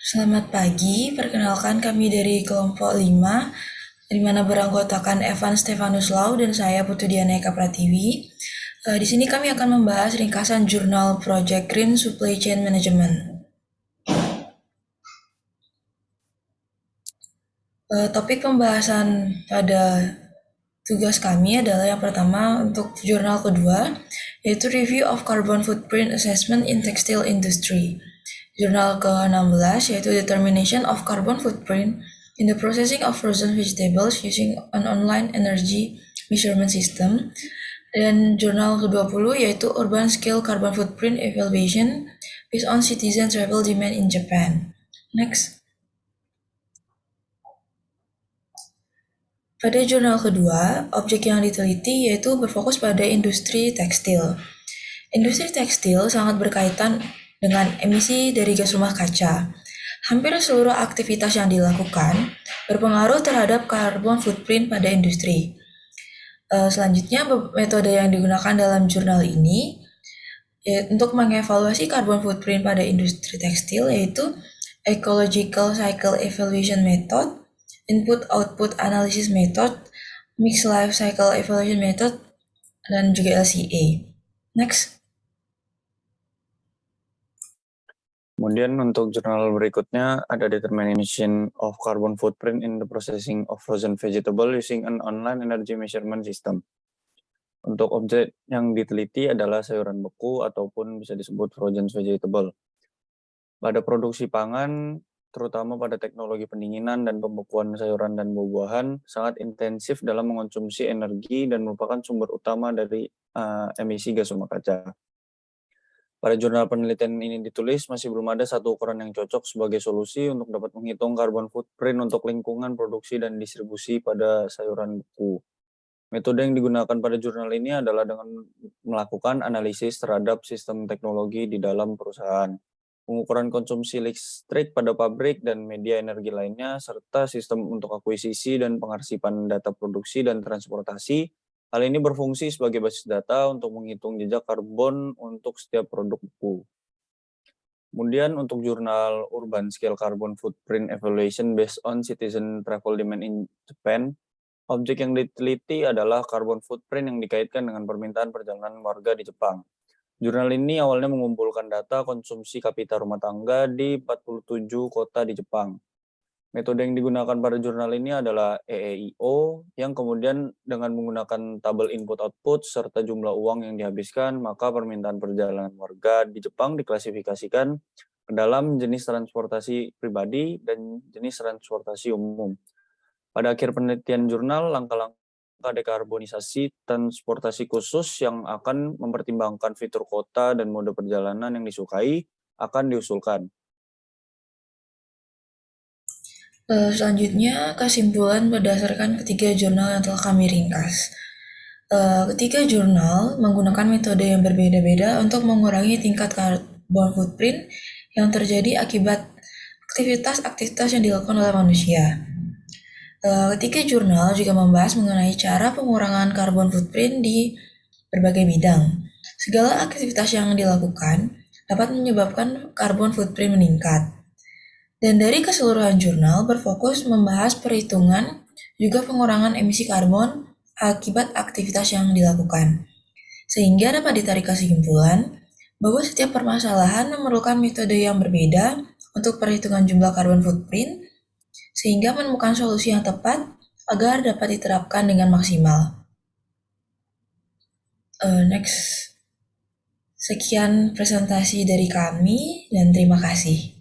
Selamat pagi, perkenalkan kami dari kelompok 5, di mana beranggotakan Evan Stefanus Lau dan saya Putu Diana Eka Pratiwi. Di sini kami akan membahas ringkasan jurnal Project Green Supply Chain Management. Topik pembahasan pada tugas kami adalah yang pertama untuk jurnal kedua, yaitu Review of Carbon Footprint Assessment in Textile Industry. Jurnal ke-16 yaitu Determination of Carbon Footprint in the Processing of Frozen Vegetables Using an Online Energy Measurement System. Dan jurnal ke-20 yaitu Urban Scale Carbon Footprint Evaluation based on Citizen Travel Demand in Japan. Next. Pada jurnal kedua, objek yang diteliti yaitu berfokus pada industri tekstil. Industri tekstil sangat berkaitan dengan emisi dari gas rumah kaca. Hampir seluruh aktivitas yang dilakukan berpengaruh terhadap carbon footprint pada industri. Selanjutnya, metode yang digunakan dalam jurnal ini untuk mengevaluasi carbon footprint pada industri tekstil yaitu Ecological Cycle Evaluation Method, Input-Output Analysis Method, Mixed Life Cycle Evaluation Method, dan juga LCA. Next. Kemudian untuk jurnal berikutnya ada Determination of Carbon Footprint in the Processing of Frozen Vegetable Using an Online Energy Measurement System. Untuk objek yang diteliti adalah sayuran beku ataupun bisa disebut frozen vegetable. Pada produksi pangan, terutama pada teknologi pendinginan dan pembekuan sayuran dan buah-buahan, sangat intensif dalam mengonsumsi energi dan merupakan sumber utama dari emisi gas rumah kaca. Pada jurnal penelitian ini ditulis, masih belum ada satu ukuran yang cocok sebagai solusi untuk dapat menghitung carbon footprint untuk lingkungan produksi dan distribusi pada sayuran beku. Metode yang digunakan pada jurnal ini adalah dengan melakukan analisis terhadap sistem teknologi di dalam perusahaan, pengukuran konsumsi listrik pada pabrik dan media energi lainnya, serta sistem untuk akuisisi dan pengarsipan data produksi dan transportasi. Hal ini berfungsi sebagai basis data untuk menghitung jejak karbon untuk setiap produk buku. Kemudian untuk jurnal Urban Scale Carbon Footprint Evaluation based on Citizen Travel Demand in Japan, objek yang diteliti adalah carbon footprint yang dikaitkan dengan permintaan perjalanan warga di Jepang. Jurnal ini awalnya mengumpulkan data konsumsi kapita rumah tangga di 47 kota di Jepang. Metode yang digunakan pada jurnal ini adalah EEIO, yang kemudian dengan menggunakan tabel input-output serta jumlah uang yang dihabiskan, maka permintaan perjalanan warga di Jepang diklasifikasikan ke dalam jenis transportasi pribadi dan jenis transportasi umum. Pada akhir penelitian jurnal, langkah-langkah dekarbonisasi transportasi khusus yang akan mempertimbangkan fitur kota dan mode perjalanan yang disukai akan diusulkan. Selanjutnya, kesimpulan berdasarkan ketiga jurnal yang telah kami ringkas. Ketiga jurnal menggunakan metode yang berbeda-beda untuk mengurangi tingkat carbon footprint yang terjadi akibat aktivitas-aktivitas yang dilakukan oleh manusia. Ketiga jurnal juga membahas mengenai cara pengurangan carbon footprint di berbagai bidang. Segala aktivitas yang dilakukan dapat menyebabkan carbon footprint meningkat. Dan dari keseluruhan jurnal berfokus membahas perhitungan juga pengurangan emisi karbon akibat aktivitas yang dilakukan. Sehingga dapat ditarik kesimpulan bahwa setiap permasalahan memerlukan metode yang berbeda untuk perhitungan jumlah carbon footprint sehingga menemukan solusi yang tepat agar dapat diterapkan dengan maksimal. Next. Sekian presentasi dari kami dan terima kasih.